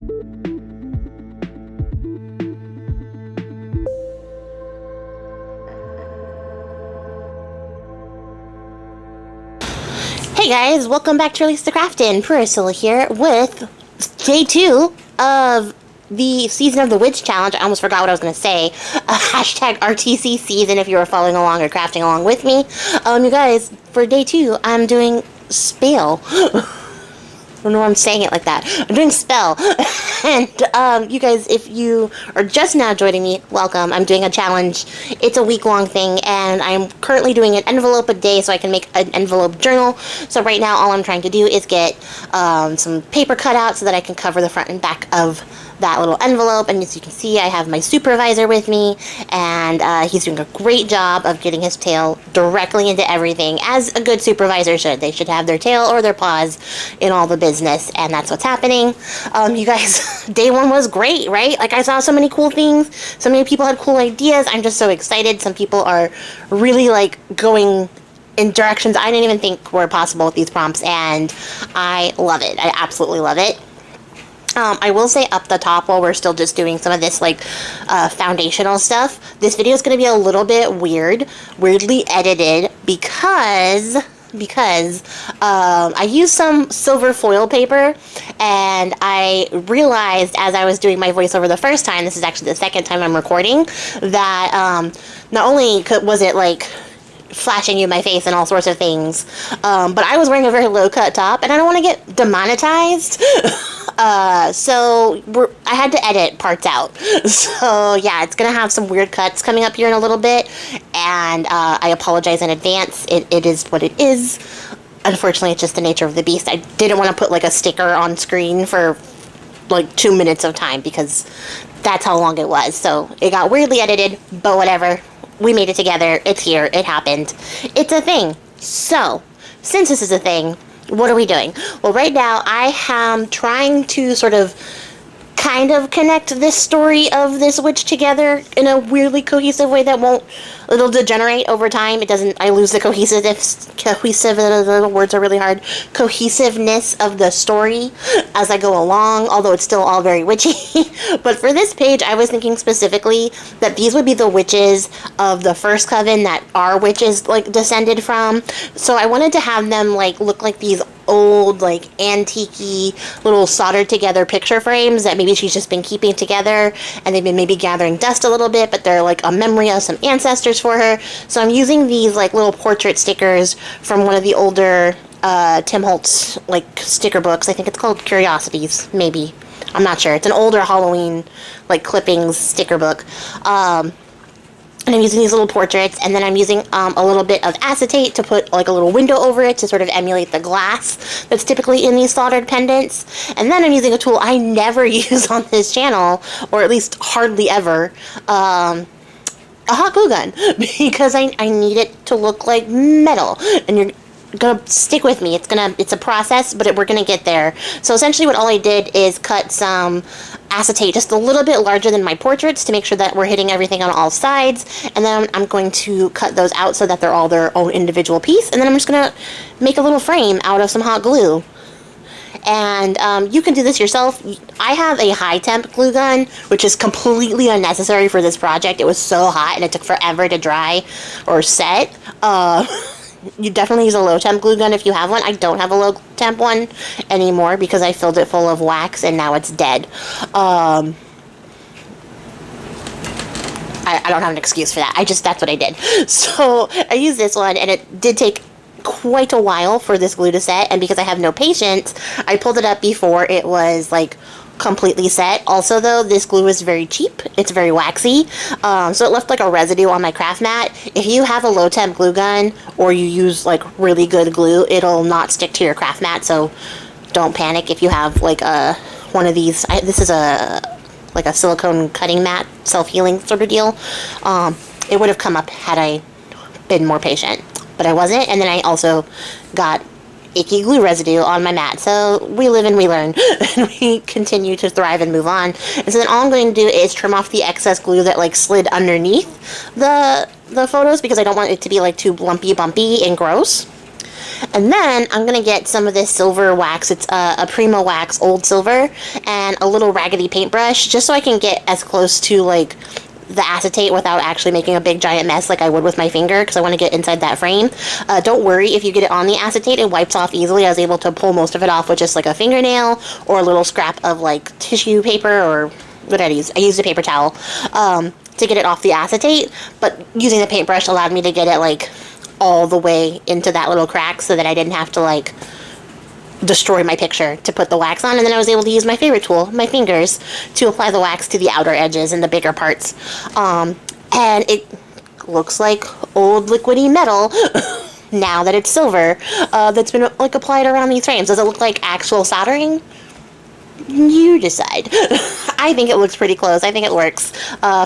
Hey guys, welcome back to Release the Craftin. Priscilla here with day 2 of the Season of the Witch Challenge. I almost forgot what I was going to say. Hashtag rtcseason if you were following along or crafting along with me. You guys, for day 2, I'm doing spell. I don't know why I'm saying it like that. I'm doing spell. And you guys, if you are just now joining me, welcome. I'm doing a challenge. It's a week-long thing, and I'm currently doing an envelope a day so I can make an envelope journal. So right now, all I'm trying to do is get some paper cut out so that I can cover the front and back of that little envelope. And as you can see, I have my supervisor with me, and he's doing a great job of getting his tail directly into everything, as a good supervisor should. They should have their tail or their paws in all the business, and that's what's happening. You guys, day 1 was great, right? Like, I saw so many cool things, so many people had cool ideas. I'm just so excited. Some people are really like going in directions I didn't even think were possible with these prompts, and I love it. I absolutely love it. I will say up the top, while we're still just doing some of this like foundational stuff, this video is going to be a little bit weirdly edited because I used some silver foil paper, and I realized as I was doing my voiceover the first time, this is actually the second time I'm recording, that not only was it like flashing you in my face and all sorts of things, but I was wearing a very low-cut top, and I don't want to get demonetized. So I had to edit parts out. So yeah, it's gonna have some weird cuts coming up here in a little bit, and I apologize in advance. It is what it is. Unfortunately, it's just the nature of the beast. I didn't want to put like a sticker on screen for like 2 minutes of time, because that's how long it was. So it got weirdly edited, but whatever. We made it together. It's here. It happened. It's a thing. So, since this is a thing, what are we doing? Well, right now, I am trying to sort of kind of connect this story of this witch together in a weirdly cohesive way that it'll degenerate over time. I lose the words are really hard, cohesiveness of the story as I go along, although it's still all very witchy. But for this page, I was thinking specifically that these would be the witches of the first coven that our witches like descended from. So I wanted to have them like look like these old, like, antique-y little soldered together picture frames that maybe she's just been keeping together, and they've been maybe gathering dust a little bit, but they're like a memory of some ancestors for her. So I'm using these like little portrait stickers from one of the older Tim Holtz like sticker books. I think it's called Curiosities, maybe. I'm not sure. It's an older Halloween like clippings sticker book. And I'm using these little portraits, and then I'm using a little bit of acetate to put like a little window over it to sort of emulate the glass that's typically in these soldered pendants. And then I'm using a tool I never use on this channel, or at least hardly ever, a hot glue gun, because I need it to look like metal. And you're gonna stick with me. It's a process, but we're gonna get there. So essentially what all I did is cut some acetate just a little bit larger than my portraits to make sure that we're hitting everything on all sides, and then I'm going to cut those out so that they're all their own individual piece, and then I'm just gonna make a little frame out of some hot glue. And you can do this yourself. I have a high temp glue gun, which is completely unnecessary for this project. It was so hot and it took forever to dry or set. You definitely use a low temp glue gun if you have one. I don't have a low temp one anymore because I filled it full of wax and now it's dead. I don't have an excuse for that. That's what I did. So I used this one, and it did take quite a while for this glue to set, and because I have no patience, I pulled it up before it was like completely set. Also though, this glue is very cheap. It's very waxy, so it left like a residue on my craft mat. If you have a low temp glue gun or you use like really good glue, it'll not stick to your craft mat, so don't panic if you have like one of these. This is like a silicone cutting mat, self-healing sort of deal. It would have come up had I been more patient, but I wasn't. And then I also got icky glue residue on my mat. So we live and we learn, and we continue to thrive and move on. And so then all I'm going to do is trim off the excess glue that like slid underneath the photos, because I don't want it to be like too lumpy, bumpy, and gross. And then I'm going to get some of this silver wax. It's a Prima Wax Old Silver and a little raggedy paintbrush, just so I can get as close to like the acetate without actually making a big giant mess like I would with my finger, because I want to get inside that frame. Don't worry, if you get it on the acetate, it wipes off easily. I was able to pull most of it off with just like a fingernail or a little scrap of like tissue paper, or what did I use? I used a paper towel to get it off the acetate, but using the paintbrush allowed me to get it like all the way into that little crack so that I didn't have to like destroy my picture to put the wax on. And then I was able to use my favorite tool, my fingers, to apply the wax to the outer edges and the bigger parts. And it looks like old liquidy metal now that it's silver, that's been like applied around these frames. Does it look like actual soldering? You decide. I think it looks pretty close. I think it works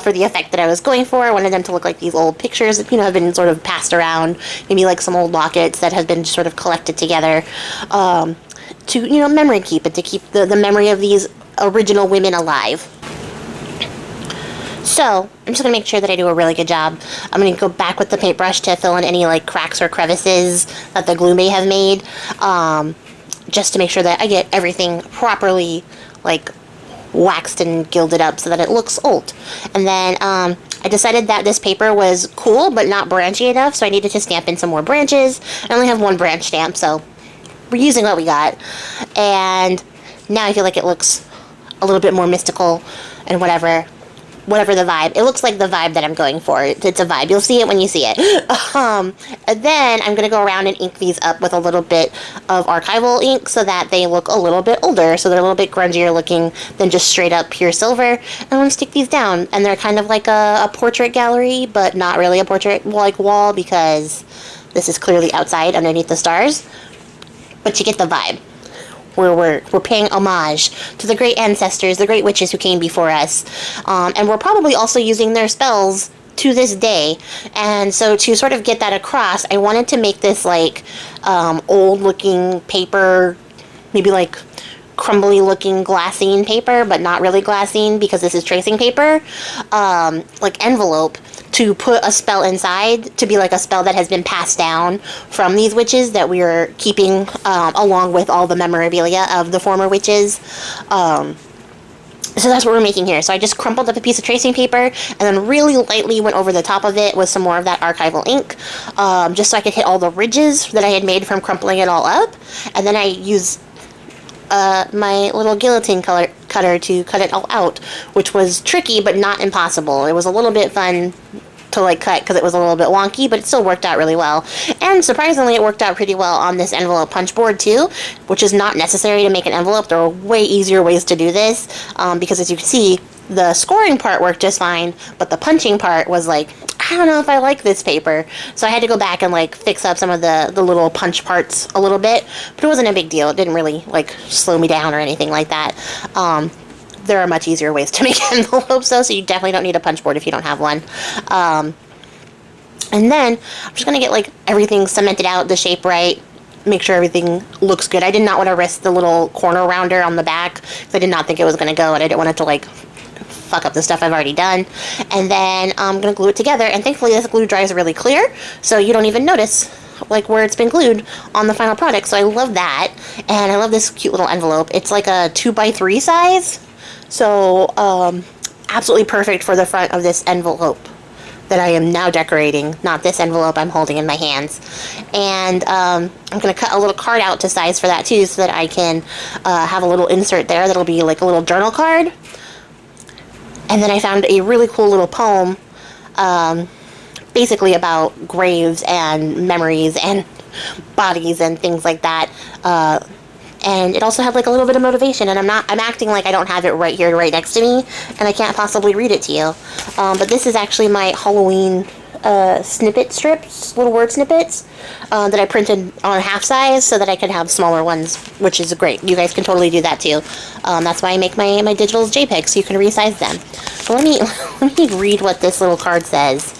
for the effect that I was going for. I wanted them to look like these old pictures that, have been sort of passed around. Maybe like some old lockets that have been sort of collected together to, memory keep it, to keep the memory of these original women alive. So, I'm just going to make sure that I do a really good job. I'm going to go back with the paintbrush to fill in any like cracks or crevices that the glue may have made. Just to make sure that I get everything properly, like, waxed and gilded up so that it looks old. And then, I decided that this paper was cool, but not branchy enough, so I needed to stamp in some more branches. I only have one branch stamp, so we're using what we got. And now I feel like it looks a little bit more mystical and whatever the vibe. It looks like the vibe that I'm going for. It's a vibe. You'll see it when you see it. And then I'm going to go around and ink these up with a little bit of archival ink so that they look a little bit older, so they're a little bit grungier looking than just straight up pure silver. And I'm going to stick these down, and they're kind of like a portrait gallery, but not really a portrait like wall, because this is clearly outside underneath the stars. But you get the vibe. We're paying homage to the great ancestors, the great witches who came before us. And we're probably also using their spells to this day. And so to sort of get that across, I wanted to make this like old-looking paper, maybe like crumbly-looking glassine paper, but not really glassine because this is tracing paper, like envelope, to put a spell inside, to be like a spell that has been passed down from these witches that we are keeping along with all the memorabilia of the former witches. So that's what we're making here. So I just crumpled up a piece of tracing paper and then really lightly went over the top of it with some more of that archival ink, just so I could hit all the ridges that I had made from crumpling it all up. And then I used my little guillotine cutter to cut it all out, which was tricky but not impossible. It was a little bit fun to like cut because it was a little bit wonky, but it still worked out really well. And surprisingly, it worked out pretty well on this envelope punch board too, which is not necessary to make an envelope. There are way easier ways to do this, because as you can see, the scoring part worked just fine, but the punching part was like, I don't know if I like this paper. So I had to go back and like fix up some of the little punch parts a little bit, but it wasn't a big deal. It didn't really like slow me down or anything like that. There are much easier ways to make envelopes though, so you definitely don't need a punch board if you don't have one. And then I'm just gonna get like everything cemented out, the shape right, make sure everything looks good. I did not want to risk the little corner rounder on the back because I did not think it was gonna go, and I didn't want it to like fuck up the stuff I've already done. And then I'm gonna glue it together, and thankfully this glue dries really clear, so you don't even notice like where it's been glued on the final product. So I love that, and I love this cute little envelope. It's like a 2x3 size, so absolutely perfect for the front of this envelope that I am now decorating, not this envelope I'm holding in my hands. And I'm going to cut a little card out to size for that too, so that I can have a little insert there that'll be like a little journal card. And then I found a really cool little poem, basically about graves and memories and bodies and things like that. And it also had like a little bit of motivation, and I'm acting like I don't have it right here, right next to me, and I can't possibly read it to you. But this is actually my Halloween snippet strips, little word snippets, that I printed on half size so that I could have smaller ones, which is great. You guys can totally do that too. That's why I make my digitals JPEG, so you can resize them. So let me read what this little card says,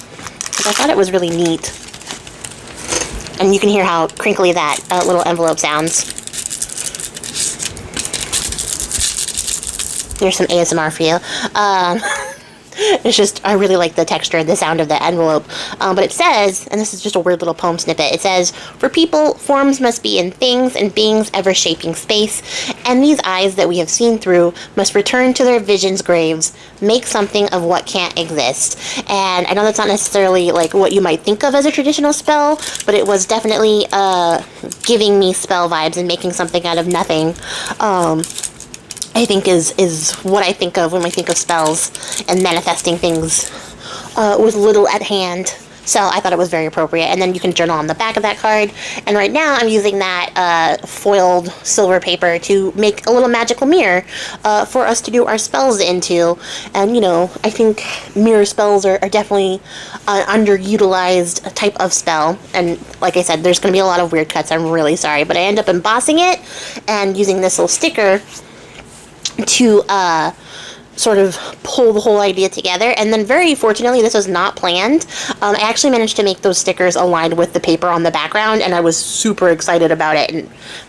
because I thought it was really neat. And you can hear how crinkly that little envelope sounds. There's some ASMR for you. It's just, I really like the texture and the sound of the envelope. But it says, and this is just a weird little poem snippet, it says, "For people, forms must be in things, and beings ever shaping space, and these eyes that we have seen through must return to their vision's graves, make something of what can't exist." And I know that's not necessarily like what you might think of as a traditional spell, but it was definitely giving me spell vibes and making something out of nothing. I think is what I think of when I think of spells and manifesting things with little at hand. So I thought it was very appropriate. And then you can journal on the back of that card. And right now I'm using that foiled silver paper to make a little magical mirror for us to do our spells into. And, you know, I think mirror spells are definitely an underutilized type of spell. And like I said, there's going to be a lot of weird cuts. I'm really sorry. But I end up embossing it and using this little sticker to sort of pull the whole idea together. And then very fortunately, this was not planned. I actually managed to make those stickers aligned with the paper on the background, and I was super excited about it, and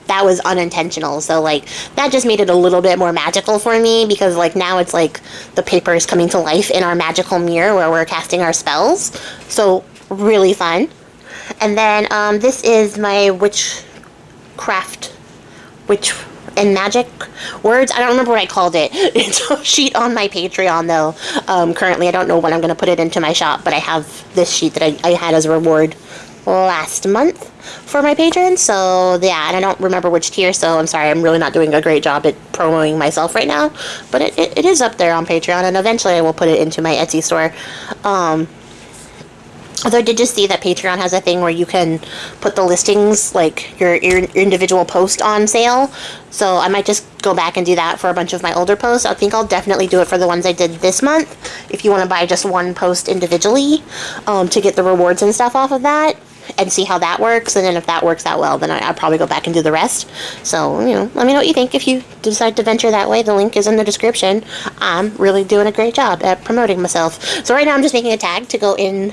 that was unintentional. So like that just made it a little bit more magical for me, because like now it's like the paper is coming to life in our magical mirror where we're casting our spells. So really fun. And then this is my witchcraft and magic words. I don't remember what I called it. It's a sheet on my Patreon though. Currently I don't know when I'm going to put it into my shop, but I have this sheet that I had as a reward last month for my patrons. So yeah, and I don't remember which tier, so I'm sorry, I'm really not doing a great job at promoting myself right now, but it is up there on Patreon, and eventually I will put it into my Etsy store. Although I did just see that Patreon has a thing where you can put the listings, like your individual post on sale. So I might just go back and do that for a bunch of my older posts. I think I'll definitely do it for the ones I did this month. If you want to buy just one post individually to get the rewards and stuff off of that and see how that works. And then if that works out well, then I'll probably go back and do the rest. So, you know, let me know what you think if you decide to venture that way. The link is in the description. I'm really doing a great job at promoting myself. So right now I'm just making a tag to go in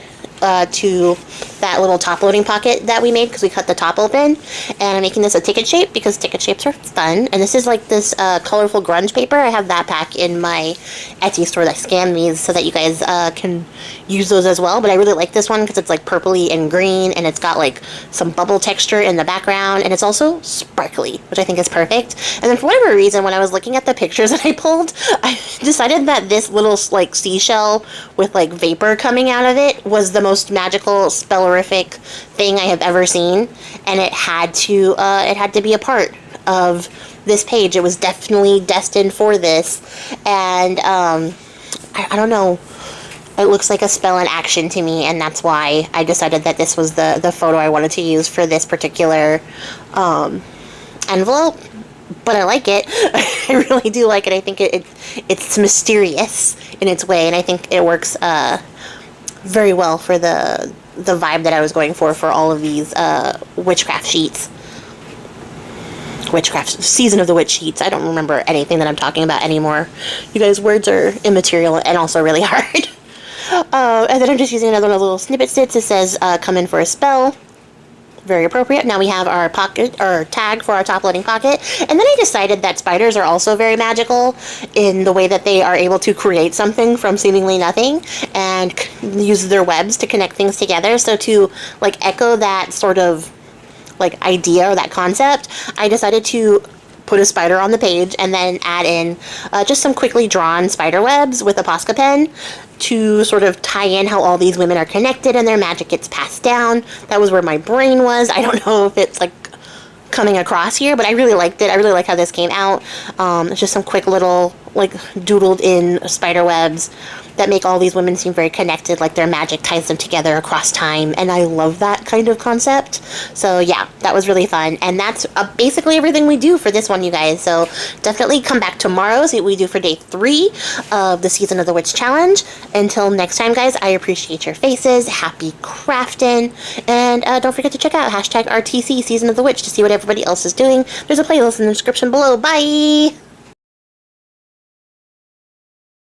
to that little top loading pocket that we made because we cut the top open, and I'm making this a ticket shape because ticket shapes are fun. And this is like this colorful grunge paper. I have that pack in my Etsy store. I scan these so that you guys can use those as well, but I really like this one because it's like purpley and green, and it's got like some bubble texture in the background, and it's also sparkly, which I think is perfect. And then for whatever reason, when I was looking at the pictures that I pulled, I decided that this little like seashell with like vapor coming out of it was the most magical spellerific thing I have ever seen, and it had to be a part of this page. It was definitely destined for this, and I don't know, it looks like a spell in action to me, and that's why I decided that this was the photo I wanted to use for this particular envelope. But I like it. I really do like it. I think it's mysterious in its way, and I think it works very well for the vibe that I was going for all of these witchcraft sheets. Witchcraft Season of the Witch sheets. I don't remember anything that I'm talking about anymore. You guys, words are immaterial and also really hard. And then I'm just using another one of the little snippet stits. It says, come in for a spell. Very appropriate. Now we have our pocket, or tag for our top loading pocket. And then I decided that spiders are also very magical in the way that they are able to create something from seemingly nothing and use their webs to connect things together. So to like echo that sort of like idea or that concept, I decided to put a spider on the page and then add in just some quickly drawn spider webs with a Posca pen to sort of tie in how all these women are connected and their magic gets passed down. That was where my brain was. I don't know if it's like coming across here, but I really liked it. I really like how this came out. It's just some quick little like doodled in spider webs that make all these women seem very connected, like their magic ties them together across time, and I love that kind of concept. So yeah, that was really fun, and that's basically everything we do for this one, you guys. So definitely come back tomorrow, see what we do for day 3 of the Season of the Witch Challenge. Until next time, guys, I appreciate your faces. Happy crafting, and don't forget to check out #RTC Season of the Witch to see what everybody else is doing. There's a playlist in the description below. Bye!